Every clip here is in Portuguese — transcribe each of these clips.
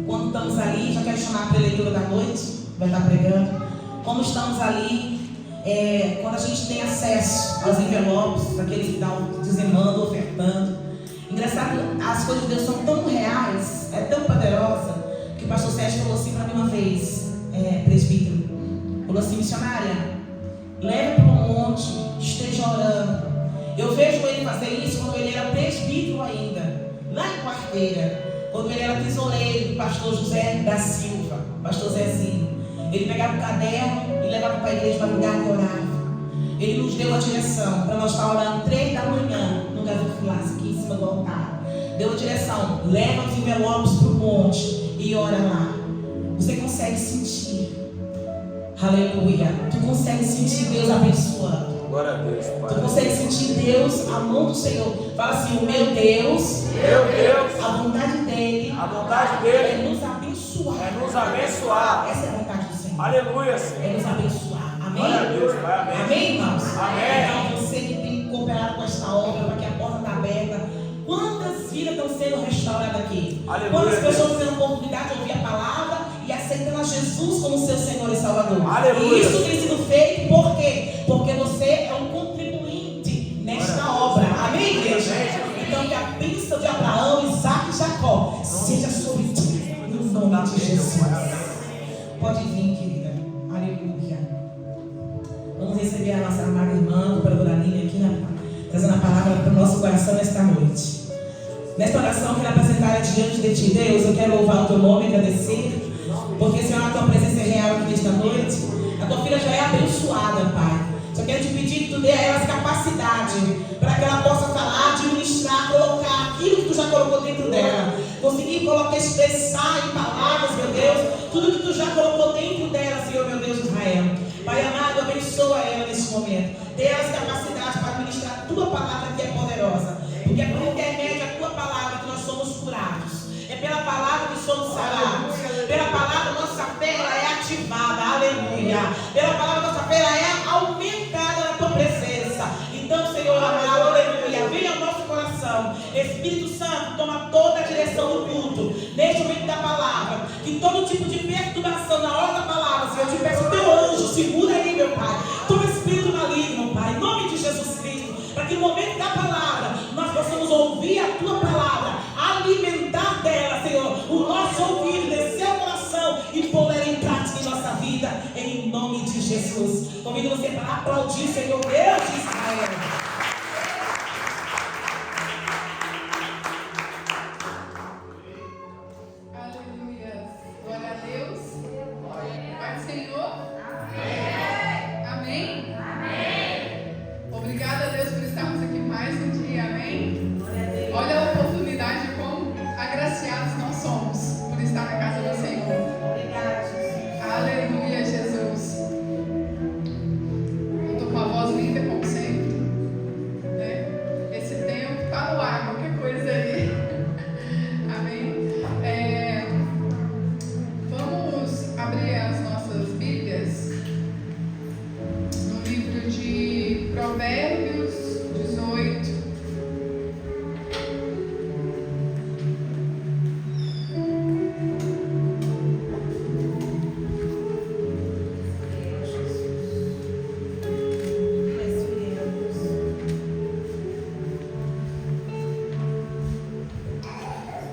Quando estamos ali, já quero chamar a preleitura da noite, vai estar pregando. Como estamos ali, quando a gente tem acesso aos envelopes, aqueles que estão dizimando, ofertando. Engraçado, as coisas de Deus são tão reais, é tão poderosa, que o pastor Sérgio falou assim para mim uma vez, presbítero, falou assim: missionária, leve para um monte, esteja orando. Eu vejo ele fazer isso quando ele era presbítero ainda, lá em Quarteira, quando ele era tesoureiro do pastor José da Silva, pastor Zezinho. Ele pegava o caderno e levava para a igreja para lugar e orava. Ele nos deu a direção para nós estar orando 3 da manhã no gasofilaço aqui em cima do altar. Deu a direção: leva os envelopes para o monte e ora lá. Você consegue sentir, aleluia, tu consegue sentir Deus abençoando. Glória a Deus, Pai. Tu consegue sentir Deus, a mão do Senhor. Fala assim: o meu Deus, a vontade dele é nos abençoar. Essa é a vontade do Senhor. Aleluia, Senhor. É nos abençoar. Amém? Glória a Deus, Pai. Amém. Amém, irmãos? Amém. Então você que tem cooperado com esta obra, para que a porta está aberta. Quantas vidas estão sendo restauradas aqui? Aleluia. Quantas pessoas têm a oportunidade de ouvir a palavra e aceitando a Jesus como seu Senhor e Salvador? Aleluia. E isso tem sido feito por quê? Porque você é um contribuinte nesta obra. Amém, igreja? Então que a bênção de Abraão, Isaac e Jacó seja sobre ti, no nome de Jesus. Pode vir, querida. Aleluia. Vamos receber a nossa amada irmã, doutora Doralinha, aqui trazendo a palavra para o nosso coração nesta noite. Nesta oração, eu quero apresentar diante de ti, Deus. Eu quero louvar o teu nome e agradecer, porque, Senhor, a tua presença é real aqui nesta noite. A tua filha já é abençoada, Pai. Só quero te pedir que tu dê a ela capacidade para que ela possa falar, administrar, colocar aquilo que tu já colocou dentro dela. Conseguir colocar, expressar em palavras, meu Deus, tudo que tu já colocou dentro dela, Senhor, meu Deus de Israel. Pai amado, abençoa ela nesse momento. Dê as capacidades para administrar a tua palavra que é poderosa. Porque é por intermédio da tua palavra que nós somos curados. É pela palavra que somos sarados. Pela palavra nossa fé ela é ativada. Aleluia. Pela palavra nossa fé ela é aumentada na tua presença. Então, Senhor amado, aleluia, venha ao nosso coração. Espírito Santo, toma toda a direção do culto. Neste momento da palavra. Que todo tipo de perturbação na hora da palavra, Senhor, eu te peço, teu anjo, segura aí, meu Pai. Todo espírito maligno, Pai, em nome de Jesus Cristo. Para que no momento da palavra nós possamos ouvir a tua palavra, alimentar dela, Senhor, o nosso ouvido, descer o coração e pôr ela em prática em nossa vida, em nome de Jesus. Convido você para aplaudir, Senhor Deus de Israel. Aleluia. Glória a Deus. Pai do Senhor. Amém. Amém. Amém. Obrigada a Deus por estarmos aqui mais um dia. Amém. Olha a oportunidade, como agraciados nós somos por estar na casa do Senhor. Aleluia, Jesus. Eu estou com a voz linda, como sempre. Né? Esse tempo está no ar, qualquer coisa aí. Amém. Vamos abrir as nossas Bíblias no livro de Provérbios 18.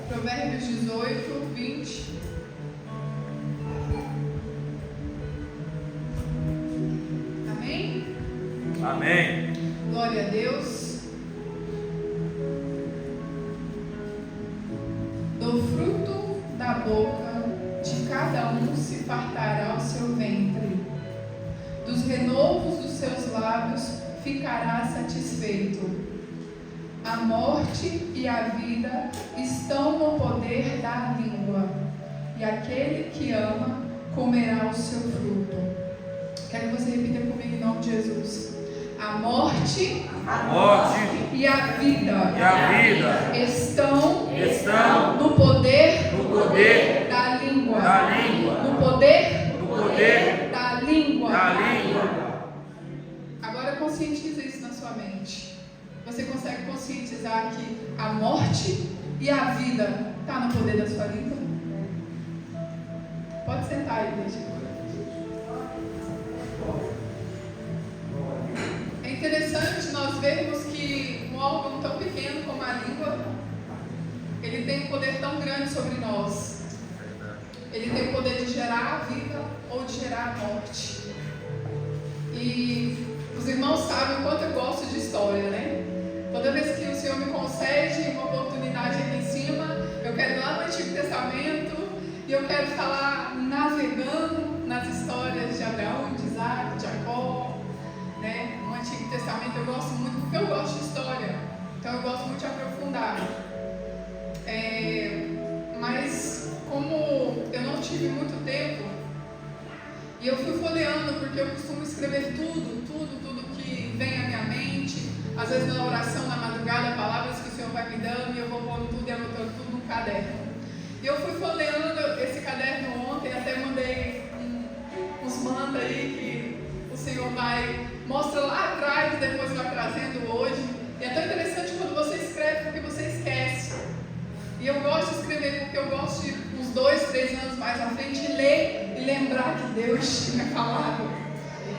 Provérbios 18, 20. Amém? Amém. Glória a Deus. Do fruto da boca de cada um se fartará o seu ventre. Dos renovos dos seus lábios ficará satisfeito. A morte e a vida estão no poder da língua, e aquele que ama comerá o seu fruto. Quero que você repita comigo em nome de Jesus. A morte e a vida estão no poder da língua. No poder da língua. Agora conscientiza isso na sua mente. Você consegue conscientizar que a morte e a vida está no poder da sua língua? Pode sentar aí, igreja. É interessante nós vermos que um órgão tão pequeno como a língua, ele tem um poder tão grande sobre nós. Ele tem o poder de gerar a vida ou de gerar a morte. E os irmãos sabem o quanto eu gosto de história, né? Toda vez que o Senhor me concede uma oportunidade aqui em cima, eu quero ir lá no Antigo Testamento e eu quero estar lá navegando nas histórias de Abraão, de Isaac, de Jacó, né? No Antigo Testamento eu gosto muito porque eu gosto de história, então eu gosto muito de aprofundar. Mas como eu não tive muito tempo, e eu fui folheando, porque eu costumo escrever tudo que vem à minha mente, às vezes na oração, na madrugada, palavras que o Senhor vai me dando, e eu vou pondo tudo e anotando tudo num caderno. E eu fui folheando esse caderno ontem, até mandei uns mantos aí que o Senhor mostra lá atrás, depois vai trazendo hoje. E é tão interessante quando você escreve, porque você esquece. E eu gosto de escrever porque eu gosto de uns 2, 3 anos mais à frente ler e lembrar que Deus tinha falado,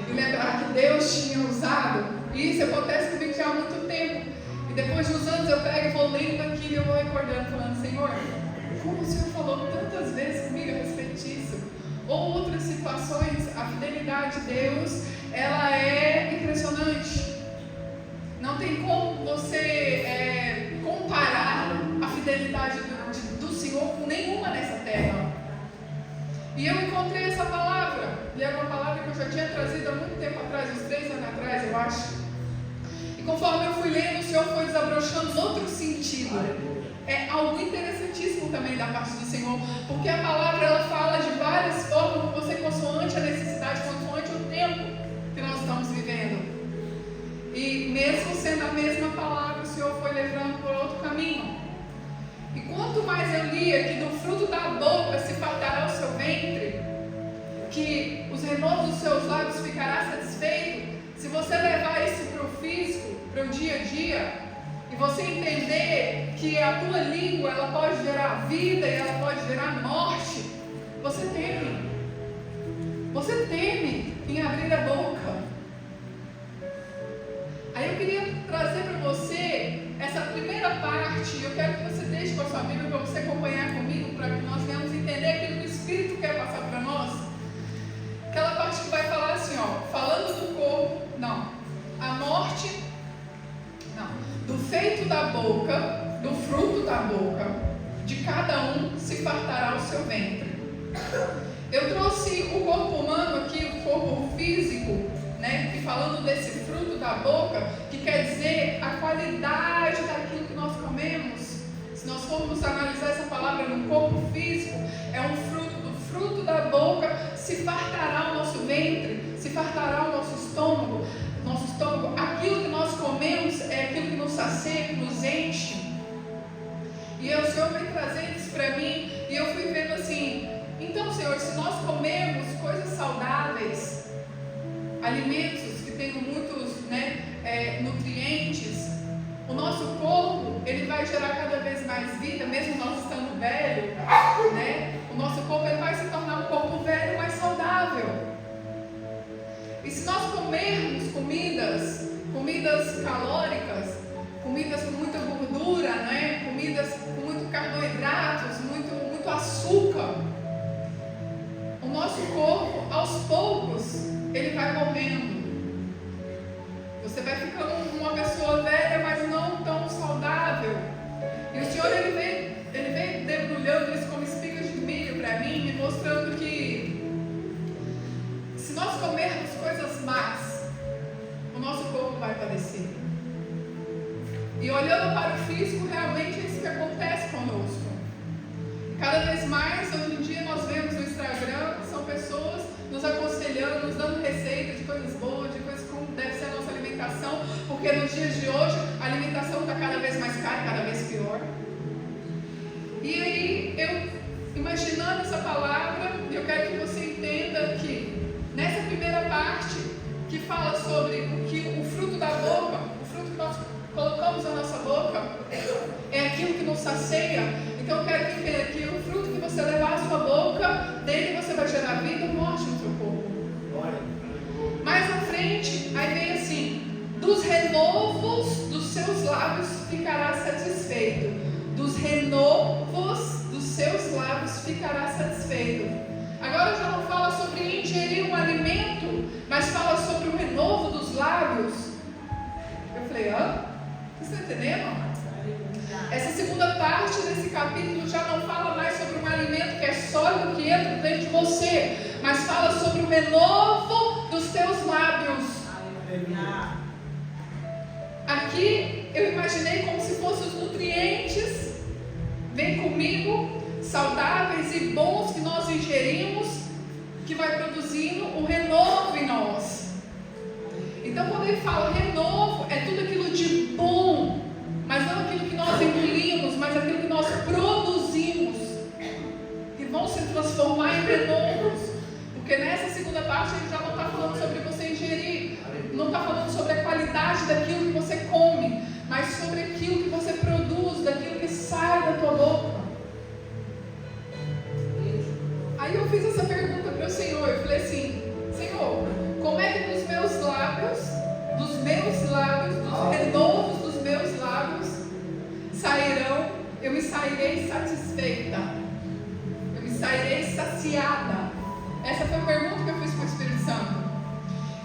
e lembrar que Deus tinha usado. E isso acontece comigo já há muito tempo. E depois de uns anos eu pego e vou lendo aquilo e eu vou recordando, falando: Senhor, como o Senhor falou tantas vezes comigo a respeito disso. Ou outras situações, a fidelidade de Deus, ela é impressionante. Não tem como você comparar a fidelidade do Senhor com nenhuma nessa terra. E eu encontrei essa palavra, e era uma palavra que eu já tinha trazido há muito tempo atrás, uns 3 anos atrás, eu acho. E conforme eu fui lendo, o Senhor foi desabrochando outro sentido. É algo interessantíssimo também da parte do Senhor, porque a palavra ela fala de várias formas, com você consoante a necessidade, consoante o tempo que nós estamos vivendo. E mesmo sendo a mesma palavra, o Senhor foi levando por outro caminho. E quanto mais eu lia que do fruto da boca se fartará o seu ventre, que os renovos dos seus lábios ficará satisfeito, se você levar isso para o físico, para o dia a dia, e você entender que a tua língua ela pode gerar vida e ela pode gerar morte, você teme. Você teme em abrir a boca. Aí eu queria trazer para você essa primeira parte. Eu quero que você deixe com a sua Bíblia para você acompanhar comigo, para que nós venhamos entender aquilo que o Espírito quer passar para nós. Aquela parte que vai falar assim, falando do corpo, a morte, do feito da boca, do fruto da boca, de cada um se fartará o seu ventre. Eu trouxe o corpo humano aqui, o corpo físico, né? E falando desse fruto da boca, que quer dizer a qualidade daquilo que nós comemos. Se nós formos analisar essa palavra no corpo físico, é um fruto. Do fruto da boca se fartará o nosso ventre, se fartará o nosso estômago. Aquilo que nós comemos é aquilo que nos sacia, que nos enche. E o Senhor veio trazendo isso para mim, e eu fui vendo assim: então, Senhor, se nós comemos coisas saudáveis, alimentos que tenham muitos nutrientes, o nosso corpo ele vai gerar cada vez mais vida, mesmo nós estando velho, o nosso corpo ele vai se tornar um corpo velho mais saudável. E se nós comermos comidas calóricas, comidas com muita gordura, comidas com muito carboidratos, muito açúcar, o nosso corpo, aos poucos, ele vai morrendo. Você vai ficando uma pessoa velha, mas não tão saudável. E o Senhor, ele vem debulhando isso como espigas de milho para mim, me mostrando que se nós comermos coisas más, o nosso corpo vai padecer. E olhando para o físico, realmente é isso que acontece conosco. Cada vez mais, hoje em dia, nós vemos no Instagram, são pessoas nos aconselhando, nos dando receitas de coisas boas, de coisas como deve ser a nossa alimentação, porque nos dias de hoje a alimentação está cada vez mais cara, cada vez pior. E aí, eu imaginando essa palavra, eu quero que você entenda que nessa primeira parte, que fala sobre o fruto da boca, o fruto que nós colocamos na nossa boca, é aquilo que nos sacia. Então eu quero que entenda que o fruto que você levar à sua boca, dele você vai gerar ficará satisfeito. Agora já não fala sobre ingerir um alimento, mas fala sobre o renovo dos lábios. Eu falei, vocês estão entendendo? Essa segunda parte desse capítulo já não fala mais sobre um alimento que é sólido, que entra dentro de você, mas fala sobre o renovo dos teus lábios. Aqui eu imaginei como se fossem os nutrientes, vem comigo, saudáveis e bons que nós ingerimos, que vai produzindo o renovo em nós. Então quando ele fala renovo, é tudo aquilo de bom, mas não aquilo que nós engolimos, mas aquilo que nós produzimos, que vão se transformar em renovos. Porque nessa segunda parte ele já não está falando sobre você ingerir, não está falando sobre a qualidade daquilo que você come, mas sobre aquilo que você produz, daquilo que sai da tua boca. Aí eu fiz essa pergunta para o Senhor, eu falei assim, Senhor, como é que dos meus lábios, dos renovos dos meus lábios sairão, eu me sairei satisfeita, eu me sairei saciada? Essa foi a pergunta que eu fiz para o Espírito Santo.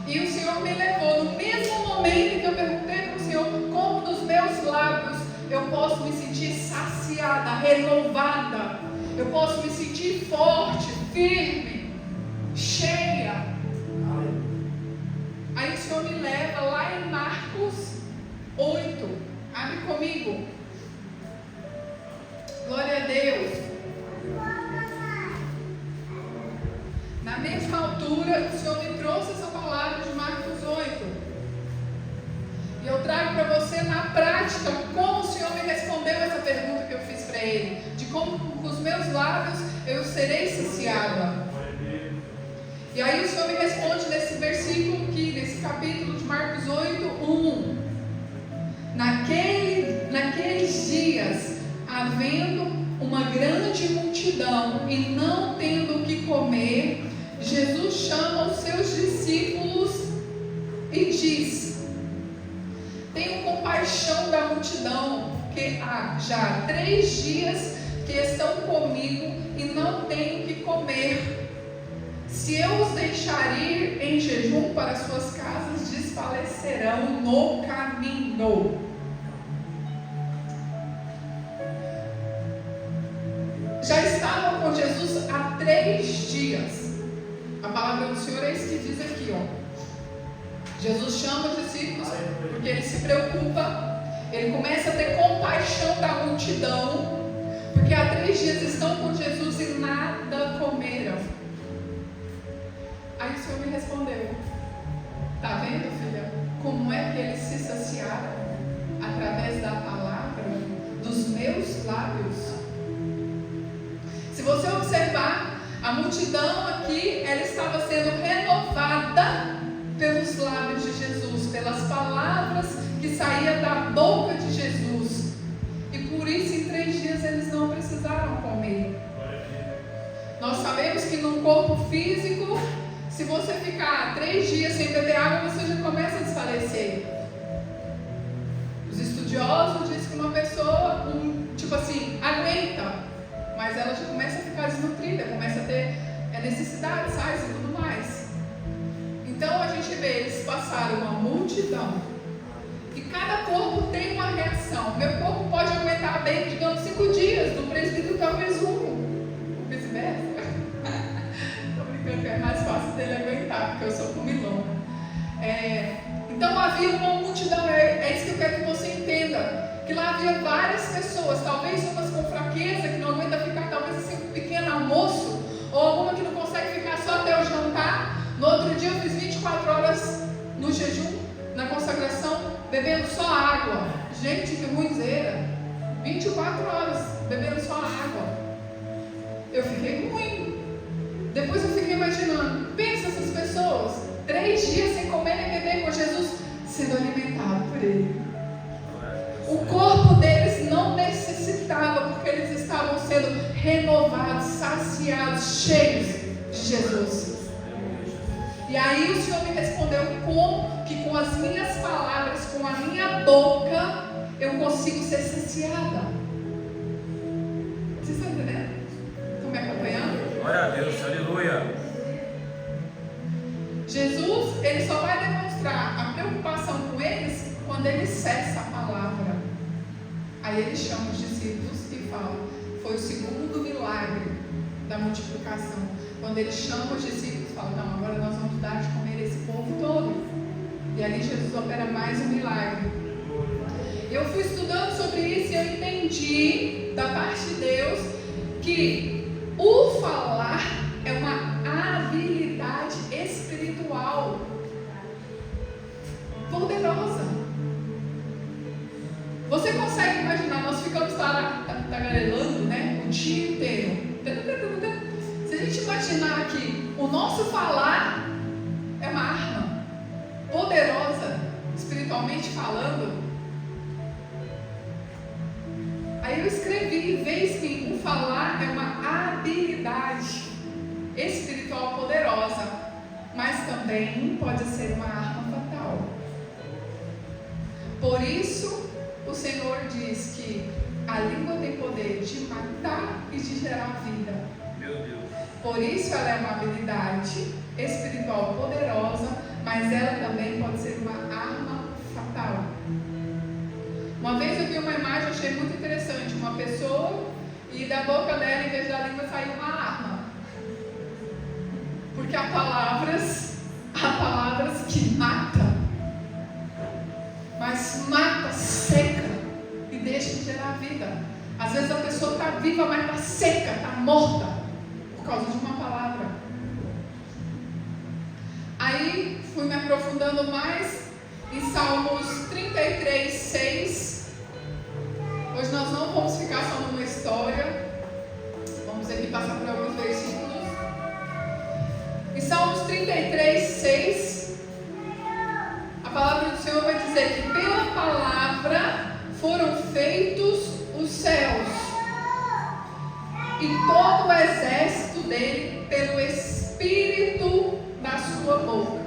E o Senhor me levou, no mesmo momento que eu perguntei para o Senhor, como dos meus lábios eu posso me sentir saciada, renovada, eu posso me sentir forte, firme, cheia. Aí o Senhor me leva lá em Marcos 8, abre comigo. Glória a Deus. Na mesma altura, o Senhor me trouxe essa palavra de Marcos 8. E eu trago para você na prática como o Senhor me respondeu essa pergunta que eu fiz para Ele. De como com os meus lábios eu serei saciada. E aí o Senhor me responde nesse versículo aqui, nesse capítulo de Marcos 8, 1. Naqueles dias, havendo uma grande multidão e não tendo o que comer, Jesus chama os seus discípulos e diz: tenho compaixão da multidão, que há já 3 dias que estão comigo e não tenho o que comer. Se eu os deixar ir em jejum para suas casas, desfalecerão no caminho. Já estavam com Jesus há 3 dias. A palavra do Senhor é isso que diz aqui, Jesus chama os discípulos porque ele se preocupa, ele começa a ter compaixão da multidão, porque há 3 dias estão com Jesus e nada comeram. Aí o Senhor me respondeu: tá vendo, filha, como é que eles se saciaram? Através da palavra dos meus lábios. Se você observar, a multidão aqui, ela estava sendo renovada pelos lábios de Jesus, pelas palavras que saíam da boca de Jesus. E por isso, em 3 dias, eles não precisaram comer. Nós sabemos que num corpo físico, se você ficar 3 dias sem beber água, você já começa a desfalecer. Os estudiosos dizem que uma pessoa, aguenta, mas ela já começa a ficar desnutrida, começa a ter necessidades, sais e tudo mais. Então a gente vê, eles passaram uma multidão, e cada corpo tem uma reação. Meu corpo pode aguentar bem, digamos, 5 dias, do presbítero talvez 1, ou vice-versa. Estou brincando que é mais fácil dele aguentar, porque eu sou comilona. Então havia uma multidão, é isso que eu quero que você entenda. Que lá havia várias pessoas, talvez umas com fraqueza, que não aguenta ficar talvez assim um pequeno almoço, ou alguma que não consegue ficar só até o jantar. No outro dia eu fiz 24 horas no jejum, na consagração, bebendo só água. Gente, que ruinzeira! 24 horas bebendo só água. Eu fiquei ruim. Depois eu fiquei imaginando, pensa essas pessoas, 3 dias sem comer nem beber, com Jesus sendo alimentado por Ele. O corpo deles não necessitava, porque eles estavam sendo renovados, saciados, cheios de Jesus. E aí o Senhor me respondeu como que com as minhas palavras, com a minha boca, eu consigo ser saciada. Vocês estão entendendo? Então minha Deus, aleluia. Jesus, ele só vai demonstrar a preocupação com eles quando ele cessa a palavra. Aí ele chama os discípulos e fala, foi o segundo milagre da multiplicação. Quando ele chama os discípulos e fala, não, agora nós vamos dar de comer esse povo todo. E ali Jesus opera mais um milagre. Eu fui estudando sobre isso e eu entendi da parte de Deus que o falar é uma habilidade espiritual poderosa. Você consegue imaginar, nós ficamos tagarelando, né, o dia inteiro. Se a gente imaginar que o nosso falar é uma arma poderosa, espiritualmente falando, aí eu escrevi, vez que o falar é uma habilidade espiritual poderosa, mas também pode ser uma arma fatal. Por isso, o Senhor diz que a língua tem poder de matar e de gerar vida. Meu Deus. Por isso ela é uma habilidade espiritual poderosa, mas ela também pode ser uma arma fatal. Uma vez eu vi uma imagem, achei muito interessante, uma pessoa e da boca dela, em vez da língua, saiu uma arma. Porque há palavras que matam, mas mata, seca e deixa de gerar vida. Às vezes a pessoa está viva, mas está seca, está morta por causa de uma palavra. Aí fui me aprofundando mais em Salmos 33, 6. Hoje nós não vamos ficar só numa história, vamos aqui passar por alguns versículos. Em Salmos 33, 6, a palavra do Senhor vai dizer que pela palavra foram feitos os céus e todo o exército dele pelo Espírito da sua boca.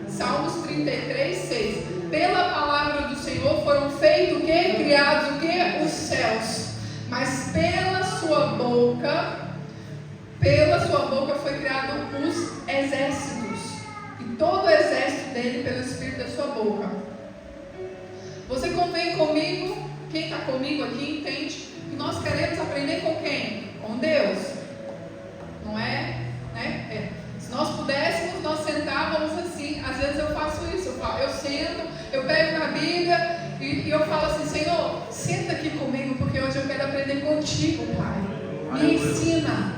Salmos 33, 6. Pela palavra do Senhor foram feitos o quê? Criados o quê? Os céus. Mas pela sua boca foi criado os exércitos. E todo o exército dele pelo Espírito da sua boca. Você convém comigo, quem está comigo aqui entende que nós queremos aprender com quem? Com Deus. Não é? Né? Se nós pudéssemos, nós sentávamos assim. Às vezes eu faço isso, eu sento, eu pego na Bíblia e eu falo assim, Senhor, senta aqui comigo, porque hoje eu quero aprender contigo, Pai. Me ensina.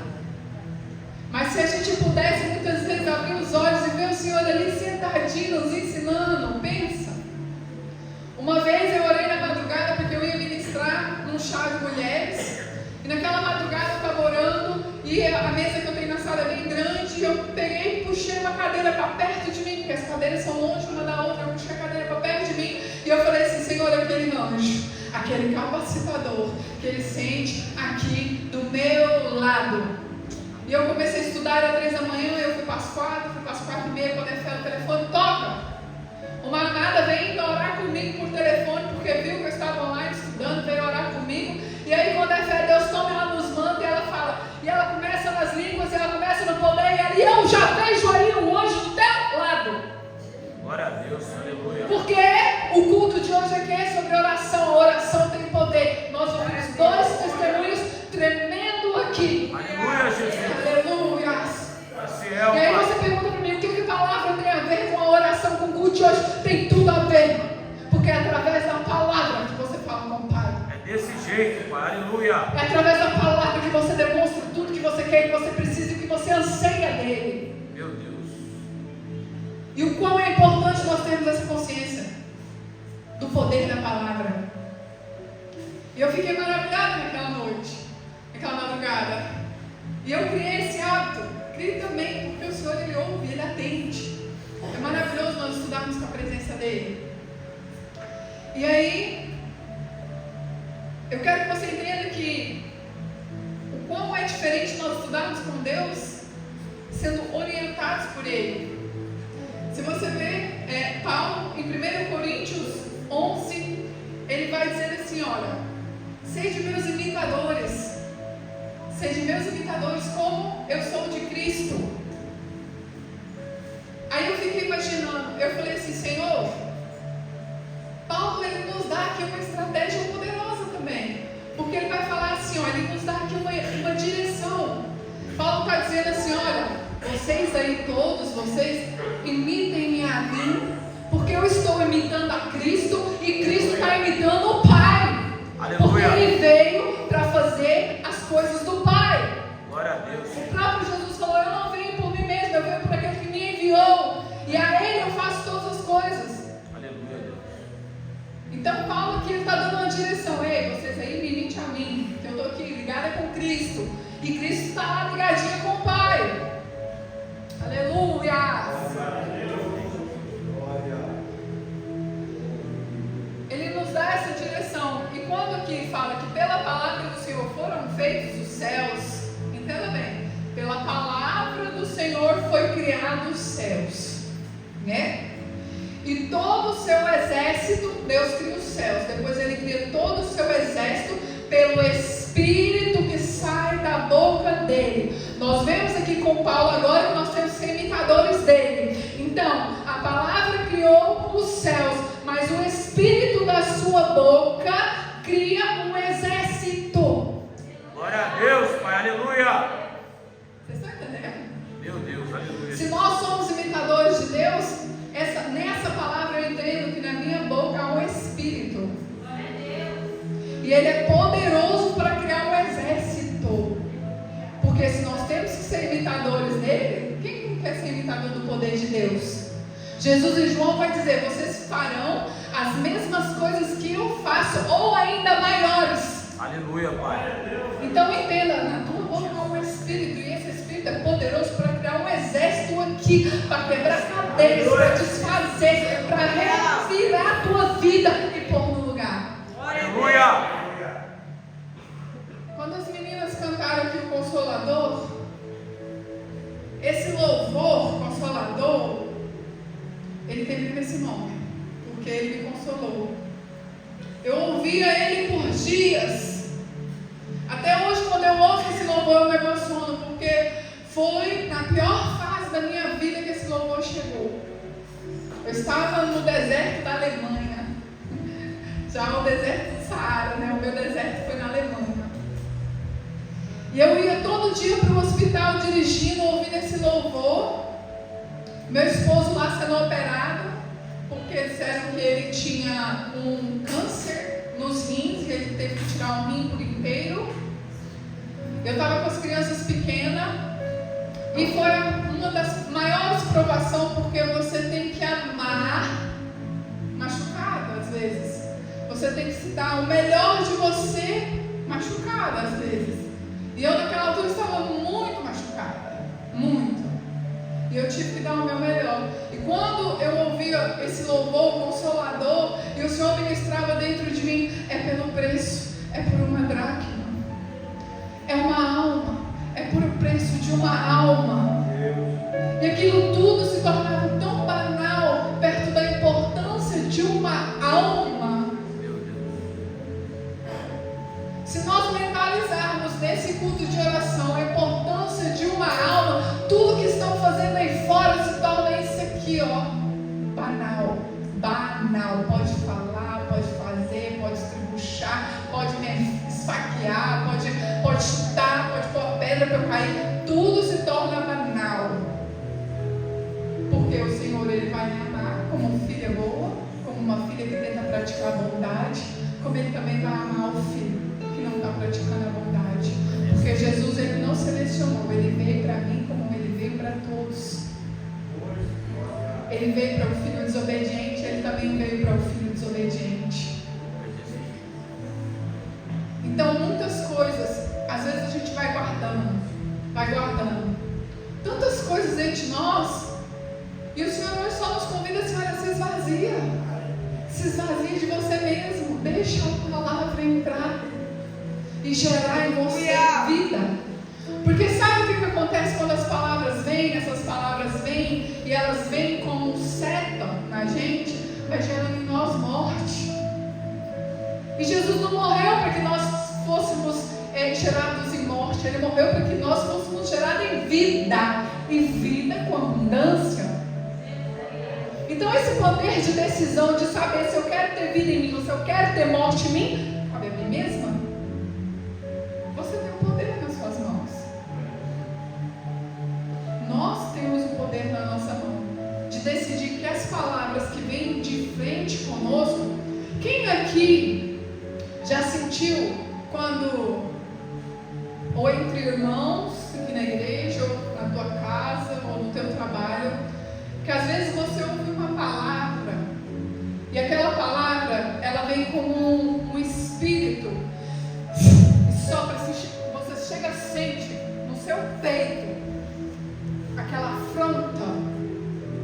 Mas se a gente pudesse muitas vezes abrir os olhos e ver o Senhor ali sentadinho, nos ensinando, pensa. Uma vez eu orei na madrugada porque eu ia ministrar num chá de mulheres. E naquela madrugada eu estava orando e a mesa que eu tenho na sala é bem grande. E eu peguei e puxei uma cadeira para perto de mim, porque as cadeiras são longe uma da outra. Eu puxei a cadeira para perto de mim e eu falei assim, Senhor, aquele anjo, aquele capacitador que ele sente aqui do meu lado. E eu comecei a estudar, era 3 da manhã, eu fui para as 4, fui para as 4:30, quando o telefone toca. Uma amada veio orar comigo por telefone, porque viu que eu estava online estudando, veio orar comigo. E aí quando é fé, Deus toma ela nos manda e ela fala. E ela começa nas línguas, e ela começa no poder, e eu já vejo aí o anjo do teu lado. Glória a Deus, aleluia. Porque o culto de hoje aqui é sobre oração. A oração tem poder. Nós ouvimos 2 testemunhos tremendo aqui. Aleluia, Jesus. Aleluia. Assim é, E aí Pai. você pergunta para mim, o que a palavra tem a ver com a oração, com o culto de hoje? Tem tudo a ver. Porque é através da palavra que você fala com o Pai. É desse jeito, Pai, aleluia. É através da palavra que você demonstra tudo que você quer, que você precisa e que você anseia dele. Meu Deus. E o quão é importante nós termos essa consciência do poder da palavra. E eu fiquei maravilhada naquela noite, naquela madrugada. E eu criei esse hábito. Criei também, porque o Senhor, Ele ouve, Ele atende. É maravilhoso nós estudarmos com a presença dEle. E aí, eu quero que você entenda que o quão é diferente nós estudarmos com Deus, sendo orientados por Ele. Se você ver Paulo em 1 Coríntios 11, ele vai dizer assim, olha, sede meus imitadores, Sede meus imitadores como eu sou de Cristo. Aí eu fiquei imaginando, eu falei assim, Senhor, Paulo ele nos dá aqui uma estratégia poderosa também. Porque ele vai falar assim, olha, ele nos dá aqui uma direção. Paulo está dizendo assim, olha, vocês aí todos, vocês imitem-me a mim, porque eu estou imitando a Cristo e Cristo está imitando o Pai. Porque ele veio para fazer as coisas do Pai. Glória a Deus. O próprio Jesus falou, eu não venho por mim mesmo, eu venho por aquele que me enviou. E a ele eu faço todas as coisas. Aleluia, Deus. Então Paulo aqui está dando uma direção. Ei, vocês aí me imitem a mim, que eu estou aqui ligada com Cristo. E Cristo está lá ligadinha com o Pai. Aleluia. Ele nos dá essa direção. E quando aqui fala que pela palavra do Senhor foram feitos os céus, entenda bem, pela palavra do Senhor foi criado os céus, né? E todo o seu exército, Deus cria os céus, depois ele cria todo o seu exército pelo Espírito que sai da boca dele. Nós vemos aqui com Paulo agora que nós temos que ser imitadores dele. Então, a palavra criou os céus, mas o Espírito da sua boca cria um exército. Glória a Deus, Pai, aleluia. Vocês estão entendendo? Meu Deus, aleluia. Se nós somos imitadores de Deus, nessa palavra eu entendo que na minha boca há um Espírito. E ele é poderoso para criar um exército. Porque se nós temos que ser imitadores dele, quem não quer ser imitador do poder de Deus? Jesus e João vai dizer, vocês farão as mesmas coisas que eu faço, ou ainda maiores. Aleluia, Pai. Então entenda, na tua boca há um Espírito, e esse Espírito é poderoso para criar um exército aqui, para quebrar cadeias, para desfazer, para revirar a tua vida e pôr no lugar. Aleluia. Quando as meninas cantaram aqui o Consolador, esse louvor Consolador, ele teve esse nome, porque ele me consolou. Eu ouvia ele por dias. Até hoje, quando eu ouço esse louvor, eu me emociono, porque foi na pior fase da minha vida que esse louvor chegou. Eu estava no deserto da Alemanha, já o deserto do Saara, né? O meu deserto foi na Alemanha. E eu ia todo dia para o hospital dirigindo, ouvindo esse louvor. Meu esposo lá sendo operado, porque disseram que ele tinha um câncer nos rins, e ele teve que tirar um rim por inteiro. Eu estava com as crianças pequenas, e foi uma das maiores provações, porque você tem que amar machucado às vezes. Você tem que se dar o melhor de você machucado às vezes. E eu naquela altura estava muito machucada, muito. E eu tive que dar o meu melhor. E quando eu ouvia esse louvor Consolador, e o Senhor ministrava dentro de mim, é pelo preço, é por uma dracma, é uma alma, é por o preço de uma alma. E aquilo tudo se tornava tão banal perto da importância de uma alma. Se nós mentalizarmos nesse culto de oração a importância de uma alma, tudo que estão fazendo aí fora se torna isso aqui, ó, banal. Banal. Pode falar, pode fazer, pode estribuchar, pode me esfaquear, pode chutar, pode pôr pedra para eu cair. Tudo se torna banal. Porque o Senhor, ele vai me amar como filha boa, como uma filha que tenta praticar a bondade, como ele também vai amar o filho que não está praticando a bondade. Porque Jesus, ele não selecionou, ele veio para mim como ele veio para todos. Ele veio para o filho desobediente, ele também veio para o filho desobediente. Então muitas coisas, às vezes a gente vai guardando. Tantas coisas dentro de nós, e o Senhor hoje só nos convida assim, olha, se esvazia. Se esvazia de você mesmo, deixa a palavra entrar e gerar em você vida. Porque sabe o que acontece quando as palavras vêm? Essas palavras vêm e elas vêm como um seta na gente, vai gerando em nós morte. E Jesus não morreu para que nós fôssemos gerados em morte. morte, Ele morreu para que nós fôssemos gerados em vida, e vida com abundância. Então esse poder de decisão, de saber se eu quero ter vida em mim ou se eu quero ter morte em mim, cabe a mim mesma. Você tem o poder nas suas mãos. Nós temos o poder na nossa mão de decidir que as palavras que vêm de frente conosco. Quem aqui já sentiu quando, ou entre irmãos aqui na igreja, ou na tua casa, ou no teu trabalho, que às vezes você ouve uma palavra e aquela palavra ela vem como um espírito e sopra, você chega, sente no seu peito aquela afronta.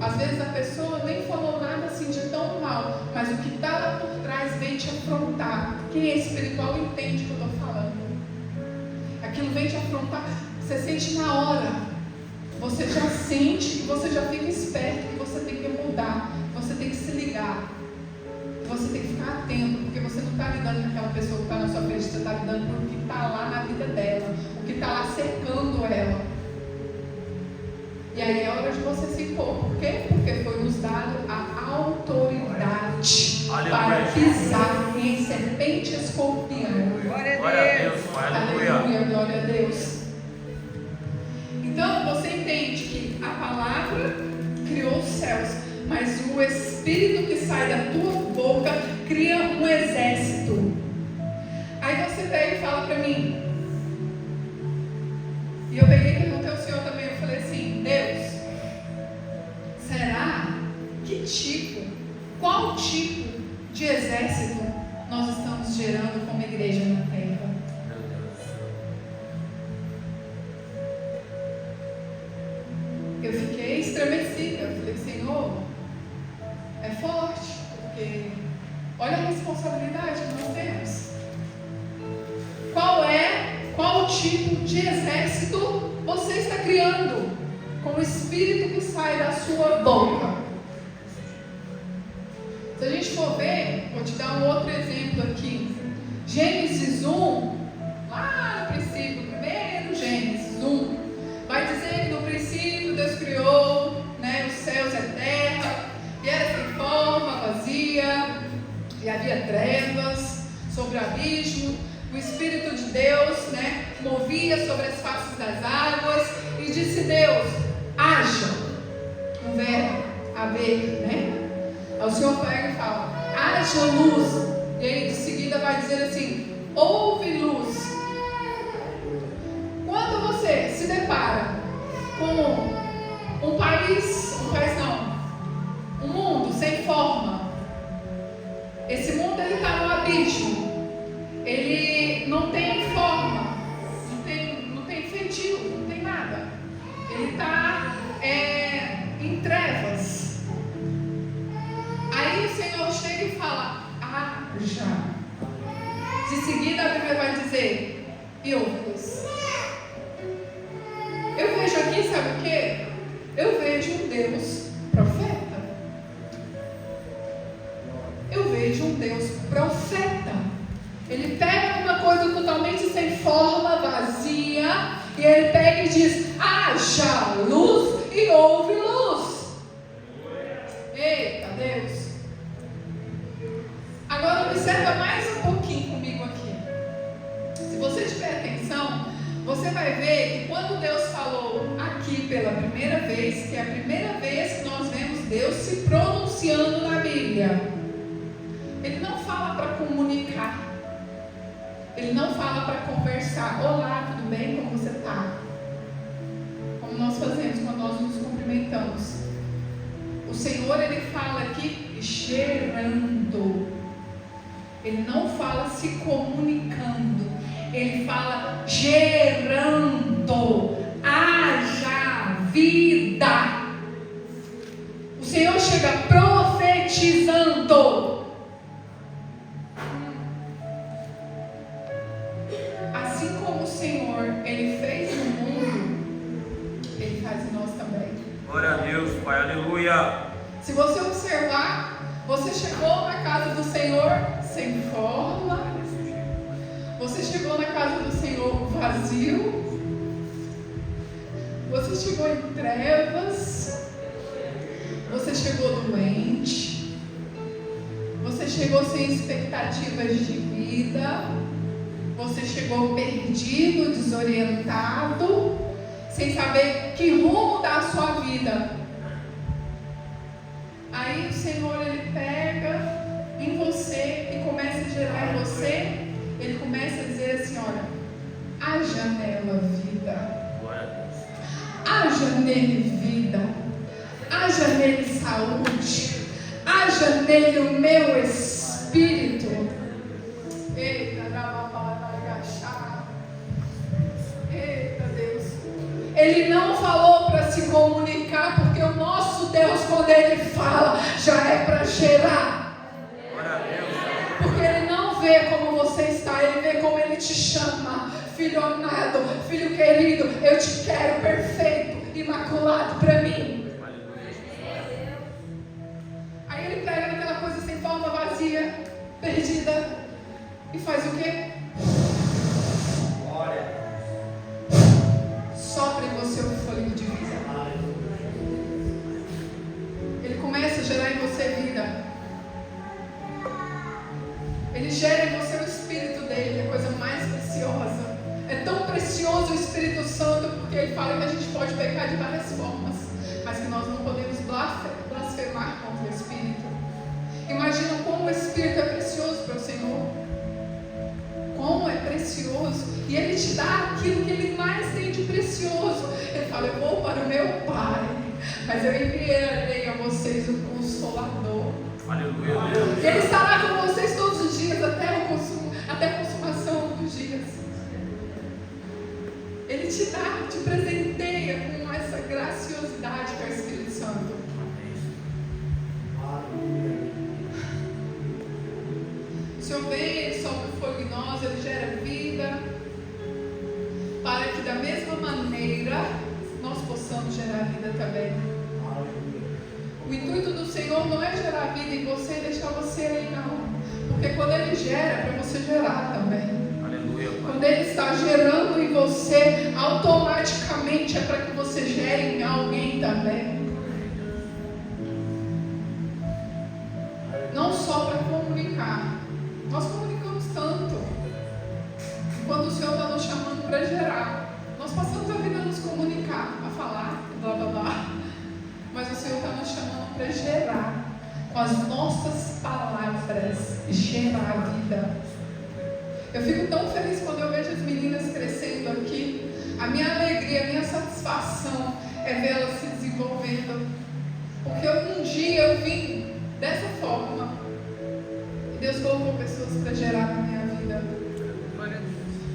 Às vezes a pessoa nem falou nada assim de tão mal, mas o que está lá por trás vem te afrontar. Quem é espiritual entende o que eu estou falando. Aquilo vem te afrontar, você sente na hora, você já sente e você já fica esperto que você tem que mudar, você tem que se ligar, você tem que ficar atento, porque você não está lidando com aquela pessoa que está na sua frente, você está lidando com o que está lá na vida dela, o que está lá cercando ela. E aí é hora de você se impor. Por quê? Porque foi nos dado a autoridade para pisar em serpente e escorpião. Glória a Deus, Pai, aleluia. Glória a Deus. Então você entende que a palavra criou os céus, mas o Espírito que sai da tua boca cria um exército. Aí você pega e fala para mim, e eu peguei e perguntei ao Senhor também, eu falei assim, Deus, será qual tipo de exército nós estamos gerando como igreja na terra? Eu fiquei estremecida, eu falei, Senhor, é forte, porque olha a responsabilidade que nós temos. Qual tipo de exército você está criando com o Espírito que sai da sua boca? Se a gente for ver, vou te dar um outro exemplo aqui. Gênesis 1, lá no princípio, primeiro Gênesis 1, vai dizer que no princípio Deus criou, né, os céus e a terra, e era sem forma, vazia, e havia trevas sobre o abismo. O Espírito de Deus, né, movia sobre as faces das águas, e disse Deus, haja, um verbo, haver, né? Aí o Senhor pega e fala, haja luz, e aí de seguida vai dizer assim, houve luz. Quando você se depara com um mundo sem forma, esse mundo ele está no abismo. Ele não tem forma, não tem feitio, não tem nada. Ele está em trevas. Aí o Senhor chega e fala, haja. De seguida a Bíblia vai dizer, e houve-luz. Eu vejo aqui, sabe o quê? Eu vejo um Deus profeta. Eu vejo um Deus profeta. Ele pega uma coisa totalmente sem forma, vazia, e ele pega e diz, haja luz, e houve luz. Eita Deus. Agora observa mais um pouquinho comigo aqui. Se você tiver atenção, você vai ver que quando Deus falou aqui pela primeira vez, que é a primeira vez que nós vemos Deus se pronunciando na Bíblia, Ele não fala para comunicar. Ele não fala para conversar. Olá, tudo bem? Como você está? Como nós fazemos quando nós nos cumprimentamos. O Senhor, Ele fala aqui gerando. Ele não fala se comunicando. Ele fala gerando. Haja vida. O Senhor chega profetizando. Ele fez no mundo, Ele faz em nós também. Glória a Deus, Pai, aleluia. Se você observar, você chegou na casa do Senhor sem forma, você chegou na casa do Senhor vazio, Você chegou em trevas, você chegou doente, você chegou sem expectativas de vida, você chegou perdido, desorientado, sem saber que rumo dar a sua vida. Aí o Senhor, Ele pega em você e começa a gerar em você, Ele começa a dizer assim, olha, haja nela vida, haja nele vida, haja nele saúde, haja nele o meu espírito. Eita, Deus. Ele não falou para se comunicar, porque o nosso Deus, quando Ele fala, já é para gerar. Porque Ele não vê como você está, Ele vê como Ele te chama. Filho amado, filho querido, eu te quero perfeito, imaculado para mim. Aí Ele pega aquela coisa sem forma, vazia, perdida, e faz o quê? Sopra em você o fôlego de vida. Ele começa a gerar em você vida. Ele gera em você o Espírito dele, a coisa mais preciosa. É tão precioso o Espírito Santo, porque ele fala que a gente pode pecar de várias formas, mas que nós não podemos blasfemar contra o Espírito. Imagina como o Espírito é precioso para o Senhor. Como é precioso. E Ele te dá aquilo que Ele mais tem de precioso. Ele fala, eu vou para o meu Pai, mas eu enviarei a vocês o Consolador. Aleluia. E Ele estará com vocês todos os dias, até a consumação dos dias. Ele te dá, te presenteia com essa graciosidade que é o Espírito Santo. O Senhor vem, Ele sopra o fogo em nós, Ele gera vida, para que da mesma maneira nós possamos gerar vida também. O intuito do Senhor não é gerar vida em você e deixar você aí, não. Porque quando Ele gera, é para você gerar também. Aleluia. Quando Ele está gerando em você, automaticamente é para que você gere em alguém também. Não só para comunicar. Nós comunicamos tanto. Quando o Senhor está nos chamando para gerar, nós passamos a vida a nos comunicar, a falar, blá blá blá. Mas o Senhor está nos chamando para gerar, com as nossas palavras, gerar a vida. Eu fico tão feliz quando eu vejo as meninas crescendo aqui. A minha alegria, a minha satisfação é vê-las se desenvolvendo. Porque um dia eu vim dessa forma. E Deus colocou pessoas para gerar na minha vida.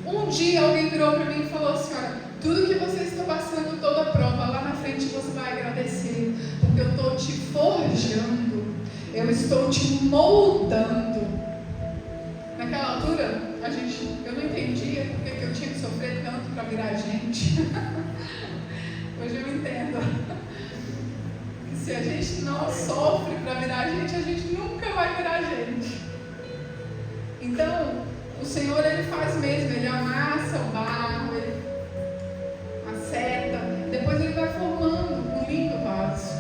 Um dia alguém virou para mim e falou assim, olha, tudo que você está passando, toda a prova, lá na frente você vai agradecer. Porque eu estou te forjando. Eu estou te moldando. Naquela altura, eu não entendia porque que eu tinha que sofrer tanto para virar gente. Hoje eu entendo que se a gente não sofre para virar gente, a gente nunca vai virar gente. Então, o Senhor, Ele faz mesmo, Ele amassa o barro, Ele maceta, depois Ele vai formando um lindo vaso.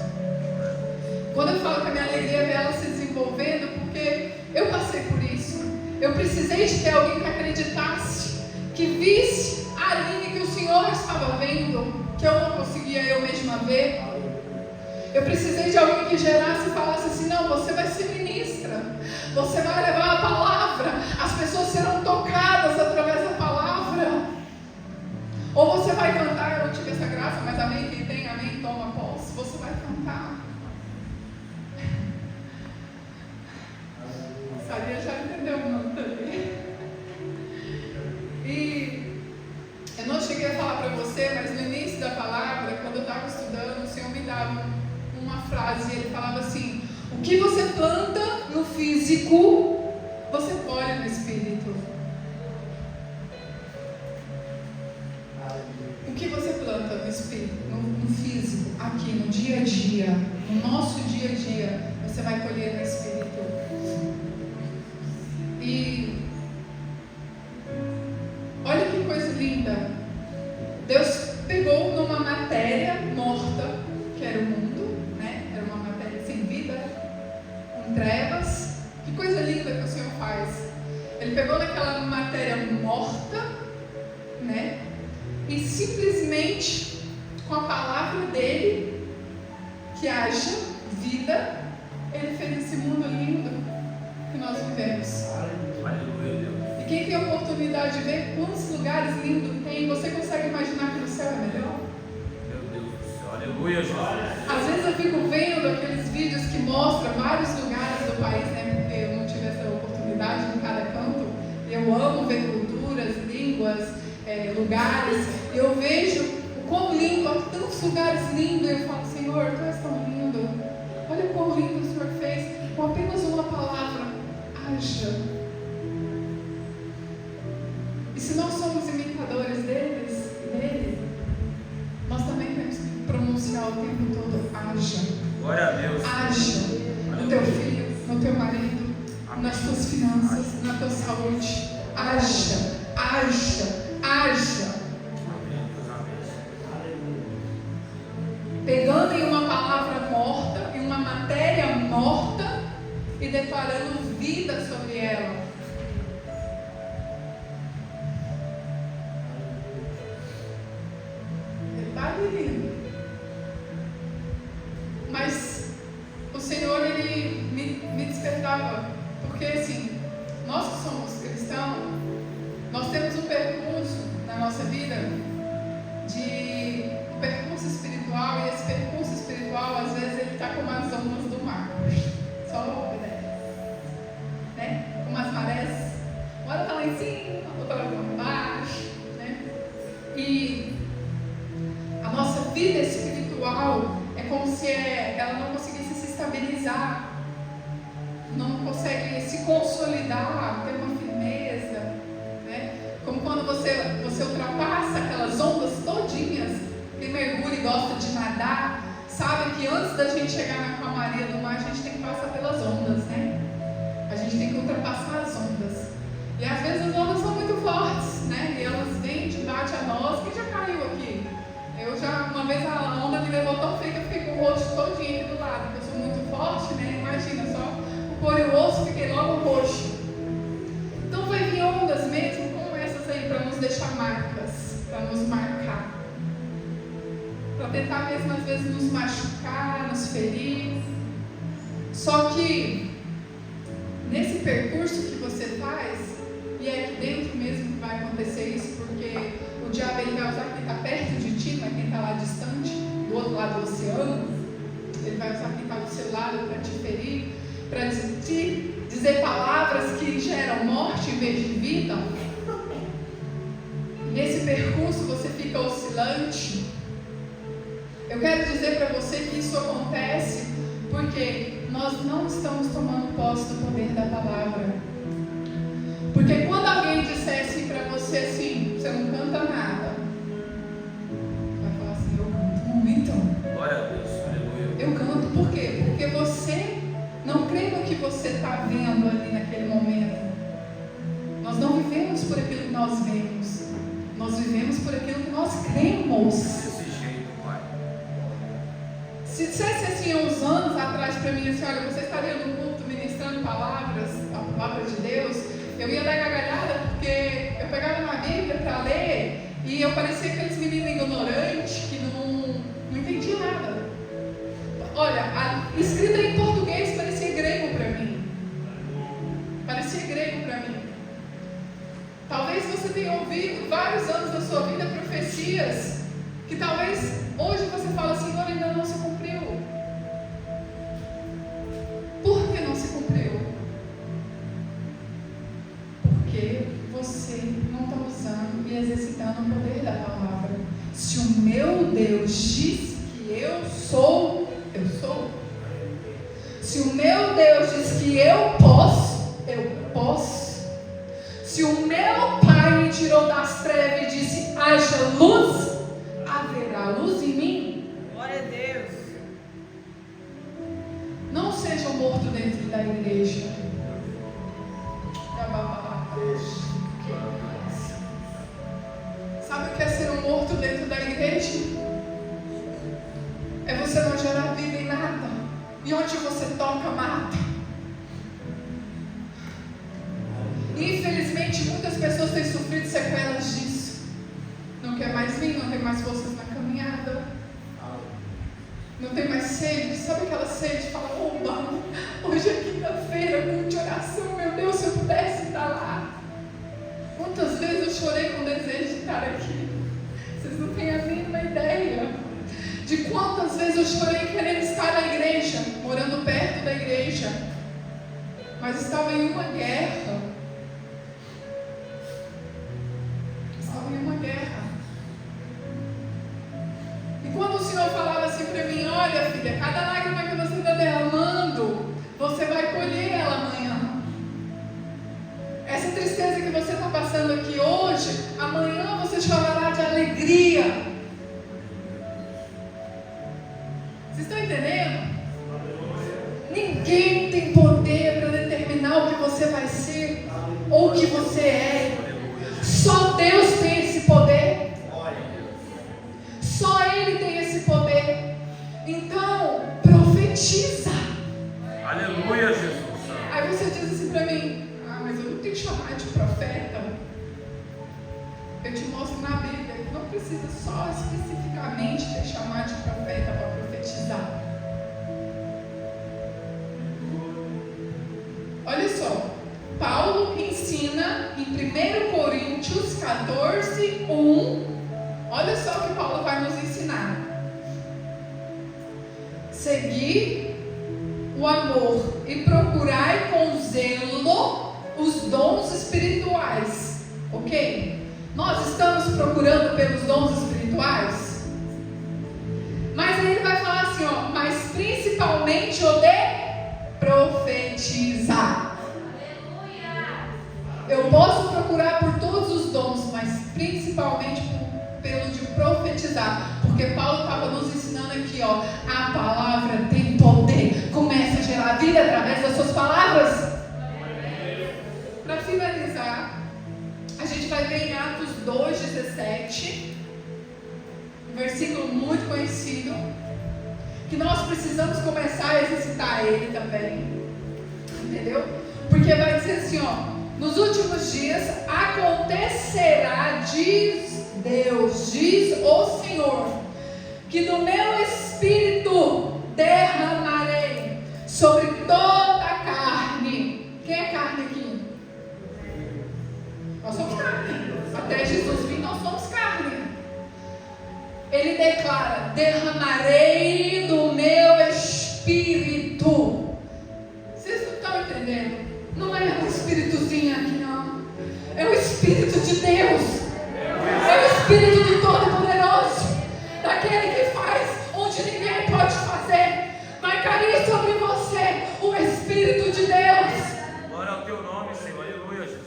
Quando eu falo que a minha alegria é ver ela se desenvolvendo, porque eu passei por isso. Eu precisei de ter alguém que acreditasse, que visse a Aline que o Senhor estava vendo, que eu não conseguia eu mesma ver. Eu precisei de alguém que gerasse e falasse assim, não, você vai ser ministra, você vai levar a palavra, as pessoas serão tocadas através da palavra. Ou você vai cantar, eu não tive essa graça, mas amém, quem tem, amém, toma posse, você vai cantar. Sabia, já entendeu o nome também. E eu não cheguei a falar para você, mas no início da palavra, quando eu estava estudando, o Senhor me dava uma frase, ele falava assim, o que você planta no físico, você colhe no espírito. O que você planta no espírito, no físico, aqui, no dia a dia, no nosso dia a dia, você vai colher no espírito. E olha que coisa linda. Deus pegou numa matéria simplesmente com a palavra dele, que haja vida, ele fez esse mundo lindo que nós vivemos. Aleluia, Deus. E quem tem a oportunidade de ver quantos lugares lindos tem, você consegue imaginar que o céu é melhor? Meu Deus do céu. Aleluia, Jesus. Às vezes eu fico vendo aqueles vídeos que mostram vários lugares do país, né? Porque eu não tive essa oportunidade em cada canto. Eu amo ver culturas, línguas, lugares. E eu vejo o quão lindo, há tantos lugares lindos. E eu falo, Senhor, Tu és tão lindo. Olha o quão lindo o Senhor fez. Com apenas uma palavra, haja. E se nós somos imitadores dele, nós também temos que pronunciar o tempo todo, haja. Glória a Deus. Haja no teu filho, no teu marido, nas tuas finanças, na tua saúde. Haja, haja, haja. Pegando em uma palavra morta, em uma matéria morta e declarando vida sobre ela. Detalhe lindo. Mas o Senhor, Ele me despertava. Porque assim, nós que somos cristãos, nós temos um percurso na nossa vida de um percurso espiritual, e esse percurso espiritual, às vezes, ele está como as ondas do mar. Só né? Como as marés. Uma hora está lá em cima, outra hora está lá embaixo. Né? E a nossa vida espiritual é como se ela não conseguisse se estabilizar, não consegue se consolidar, ter uma firmeza, né? Como quando você ultrapassa aquelas ondas todinhas. Quem mergulha e gosta de nadar sabe que antes da gente chegar na calmaria do mar, a gente tem que passar pelas ondas, né? A gente tem que ultrapassar as ondas. E às vezes as ondas são muito fortes, né? E elas vêm e batem a nós. Quem já caiu aqui? Uma vez a onda me levou tão feio que eu fiquei com o rosto todinho aqui do lado. Eu sou muito forte, né? Imagina só, o couro e o osso, fiquei logo roxo. Então vai vir ondas mesmo como essas aí, para nos deixar marcas, para nos marcar, para tentar mesmo às vezes nos machucar, nos ferir. Só que nesse percurso que você faz, e é aqui dentro mesmo que vai acontecer isso, porque o diabo ele vai usar quem está perto de ti, não é quem está lá distante, do outro lado do oceano. Ele vai usar quem está do seu lado para te ferir, para te dizer palavras que geram morte em vez de vida. Nesse percurso você fica oscilante. Eu quero dizer para você que isso acontece porque nós não estamos tomando posse do poder da palavra. Porque quando alguém dissesse para você assim, você não canta nada, vai falar assim, eu canto muito. Glória a Deus, aleluia. Eu canto, por quê? Porque você não crê no que você está vendo ali naquele momento. Nós não vivemos por aquilo que nós vemos, nós vivemos por aquilo que nós cremos. Desse jeito, Pai. Se dissesse assim há uns anos atrás para mim assim, olha, você estaria no culto ministrando palavras, a palavra de Deus, eu ia dar gargalhada porque eu pegava uma Bíblia para ler e eu parecia aqueles meninos ignorantes que não entendiam nada. Olha, a escrita em português parecia grego para mim. Parecia grego para mim. Talvez você tenha ouvido vários anos da sua vida profecias que talvez hoje você fala assim, olha, ainda não se cumpriu. Por que não se cumpriu? Porque você não está usando e exercitando o poder da palavra. Se o meu Deus diz que eu sou, eu sou. Se o meu Deus diz que eu posso, eu posso. Se o meu Pai me tirou das trevas e disse, haja luz, haverá luz em mim. Glória a Deus. Não seja morto dentro da igreja. Sabe o que é ser um morto dentro da igreja? É você não gerar vida em nada. E onde você toca, mata. Infelizmente, muitas pessoas têm sofrido sequelas disso. Não quer mais vir, não mais forças na caminhada. Não tem mais sede. Sabe aquela sede? Fala, oba, hoje é quinta-feira, culto de oração. Meu Deus, se eu pudesse estar lá. Quantas vezes eu chorei com desejo de estar aqui? Vocês não têm a mínima ideia de quantas vezes eu chorei querendo estar na igreja, morando perto da igreja, mas estava em uma guerra. Estava em uma guerra. E quando o Senhor falava assim para mim, olha filha, cada lágrima que você está derramando, você vai colher ela amanhã. Essa tristeza que você está passando aqui hoje, amanhã você chorará de alegria. Vocês estão entendendo? Ninguém tem poder para determinar o que você vai ser ou o que você é. Só Deus tem esse poder. Só Ele tem esse poder. Então, profetiza. Aleluia, Jesus. Aí você diz assim para mim, mas eu não tenho que chamar de profeta. Eu te mostro na Bíblia que não precisa só especificamente te chamar de profeta para profetizar. Olha só, Paulo ensina em 1 Coríntios 14, 1. Olha só o que Paulo vai nos ensinar. Segui o amor e procurai com zelo os dons espirituais. Ok? Nós estamos procurando pelos dons espirituais? Mas aí ele vai falar assim, ó, mas principalmente o de profetizar. Eu posso procurar por todos os dons, mas principalmente pelo de profetizar. Porque Paulo estava nos ensinando aqui, ó, a palavra tem poder. Começa a gerar vida através das suas palavras. Para finalizar, a gente vai ver em Atos 2,17, um versículo muito conhecido, que nós precisamos começar a exercitar ele também, entendeu? Porque vai dizer assim, ó, nos últimos dias acontecerá, diz Deus, diz o Senhor, que do meu espírito derramarei sobre toda a carne. Quem é carne aqui? Nós somos carne. Até Jesus vir, nós somos carne. Ele declara: derramarei do meu espírito. Vocês não estão entendendo? Não é um espíritozinho aqui, não. É o Espírito de Deus. É o Espírito do Todo-Poderoso. Daquele que faz onde ninguém pode fazer. Vai cair sobre você o Espírito de Deus. Glória ao teu nome, Senhor. Aleluia, Jesus.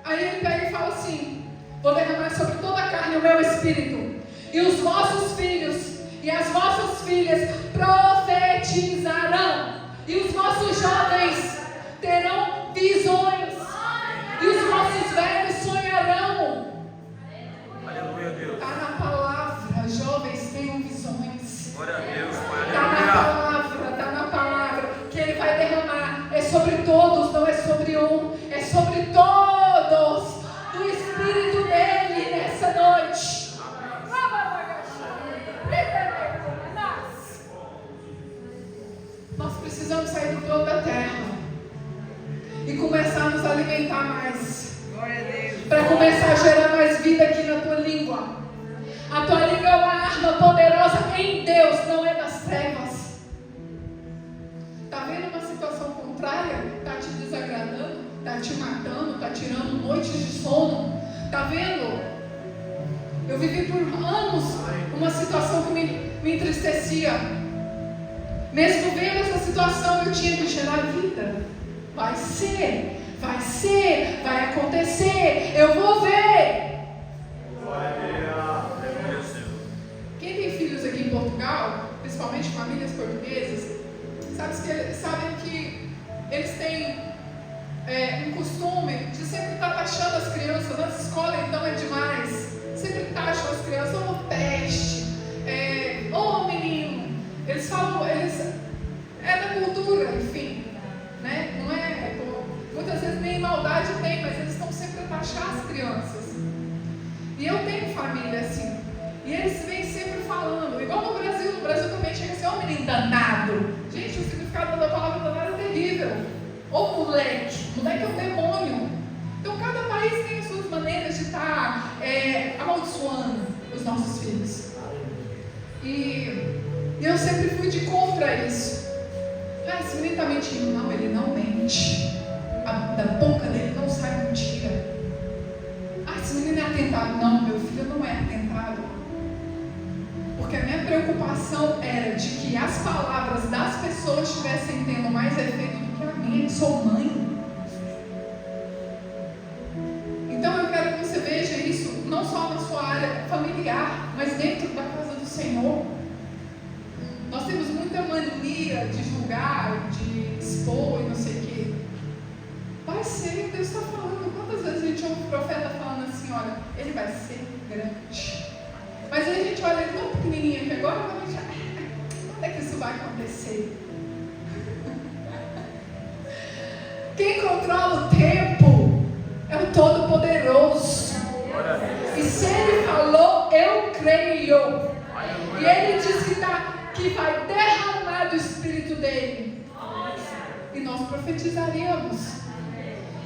Aí ele pega e fala assim: vou derramar sobre toda a carne o meu Espírito. E os vossos filhos e as vossas filhas profetizarão. E os vossos jovens terão visões. E os vossos velhos sonharão. Aleluia, Deus. Está na palavra, jovens tenham visões. Glória a Deus, Pai. Está na palavra, está na palavra. Que Ele vai derramar. É sobre todos, não é sobre um. É sobre todos. Do Espírito dele nessa noite. Nós precisamos sair do globo da terra e começar a nos alimentar mais, para começar a gerar mais vida aqui na tua língua. A tua língua é uma arma poderosa em Deus, não é das trevas. Está vendo uma situação contrária? Está te desagradando, está te matando, está tirando noites de sono. Está vendo? Eu vivi por anos uma situação que me entristecia. Mesmo vendo essa situação, eu tinha que gerar vida. Vai ser, vai acontecer, eu vou ver. Quem tem filhos aqui em Portugal, principalmente famílias portuguesas, sabem que eles têm um costume de sempre estar taxando as crianças. Na escola, então, é demais. Sempre taxam as crianças, ou peste, menino. Eles falam, é da cultura, enfim, né? Não é, muitas vezes nem maldade tem, mas eles estão sempre a taxar as crianças. E eu tenho família assim, e Ou moleque. Moleque é um demônio. Então cada país tem as suas maneiras de estar amaldiçoando os nossos filhos. E eu sempre fui de contra isso. Ah, esse menino está mentindo. Não, ele não mente. Da boca dele não sai mentira. Ah, esse menino é atentado. Não, meu filho não é atentado. Porque a minha preocupação era de que as palavras das pessoas estivessem tendo mais efeito do que a minha, que sou mãe. Então eu quero que você veja isso não só na sua área familiar, mas dentro da casa do Senhor. Nós temos muita mania de julgar, de expor e não sei o quê. Vai ser, Deus está falando. Quantas vezes a gente ouve o profeta falando assim, olha, ele vai ser grande. Mas aí a gente olha ele tão pequenininho que agora a gente, quando é que isso vai acontecer? Quem controla o tempo é o Todo-Poderoso. E se Ele falou, eu creio. E Ele disse que vai derramar do Espírito dele. E nós profetizaríamos.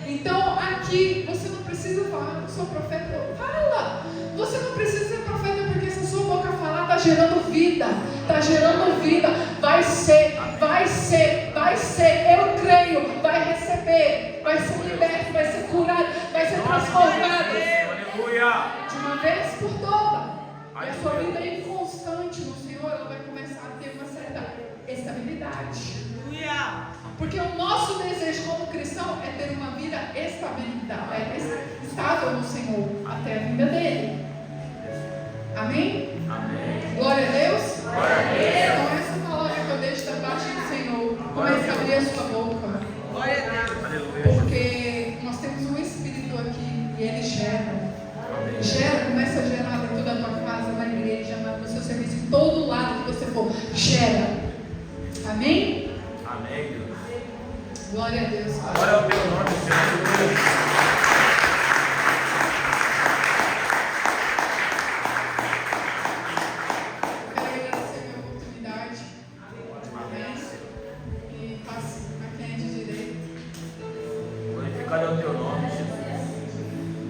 Então aqui você não precisa falar, eu sou profeta. Fala! Você não precisa ser profeta porque se a sua boca falar está gerando vida. Está gerando vida. Vai ser, vai ser, vai ser. Eu creio, vai receber, vai ser liberto, vai ser curado, vai ser transformado. De uma vez por toda. E a sua vida é inconstante no Senhor, ela vai começar a ter uma certa estabilidade. Porque o nosso desejo como cristão é ter uma vida estável no Senhor até a vinda dele. Amém? Amém. Glória a Deus. Glória a Deus. Então essa palavra que eu deixo da parte do Senhor, comece a abrir a sua boca. Glória a Deus. Aleluia. Porque nós temos um Espírito aqui e ele gera, começa a gerar dentro da tua casa, na igreja, no seu serviço, em todo lado que você for, gera. Amém? Amém, Deus. Glória a Deus. Glória ao teu nome, Senhor. Quero agradecer a oportunidade. Amém? E passe a quem é de direito. Glorificado é o teu nome.